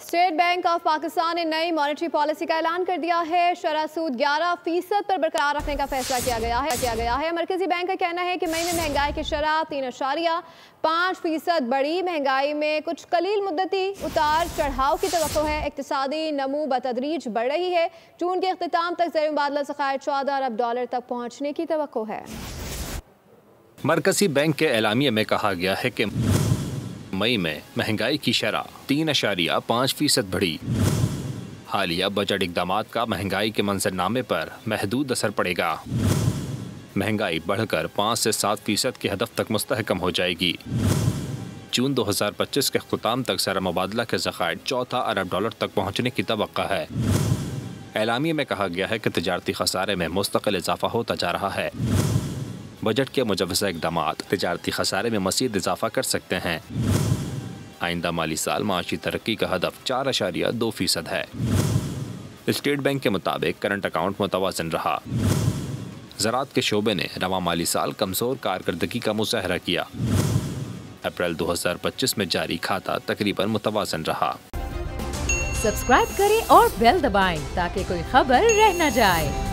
State bank of Pakistan ने नई monetary policy का ऐलान कर दिया है। शरह सूद 11% पर बरकरार रखने का फैसला किया गया है। मरकजी बैंक का कहना है कि मई में महंगाई की शरह 3.5% बढ़ी। महंगाई में कुछ कलील मुद्दती उतार चढ़ाव की तवक्को है। इक्तिसादी नमू बतदरीज बढ़ रही है। जून के अख्तिताम तक ज़र मुबादला ज़खायर $14 अरब तक पहुँचने की तवक्को है। मरकजी बैंक के एलामिये में कहा गया है कि मई में महंगाई की शरह 3.5% बढ़ी। हालिया बजट इक़दामात का महंगाई के मंजरनामे पर महदूद असर पड़ेगा। महंगाई बढ़कर 5 से 7% की हदफ तक मुस्तहकम हो जाएगी। जून 2025 के अख्तिताम तक ज़र मुबादला के ज़खायर $14 अरब तक पहुँचने की तवक्का है। एलामिये में कहा गया है कि तिजारती खसारे में मुस्तकिल इजाफा होता जा रहा है। बजट के मुजव्वज़ा इक़दामात तिजारती खसारे में मज़ीद इजाफा कर सकते हैं। आइंदा माली साल माशी तरक्की का हदफ 4.2% है। स्टेट बैंक के मुताबिक करंट अकाउंट मुतवाज़िन रहा। ज़राअत के शोबे ने रवा माली साल कमज़ोर कारकर्दगी का मुज़ाहरा किया। अप्रैल 2025 में जारी खाता तकरीबन मुतवाज़िन रहा। सब्सक्राइब करें और बेल दबाएं ताकि कोई खबर रह न जाए।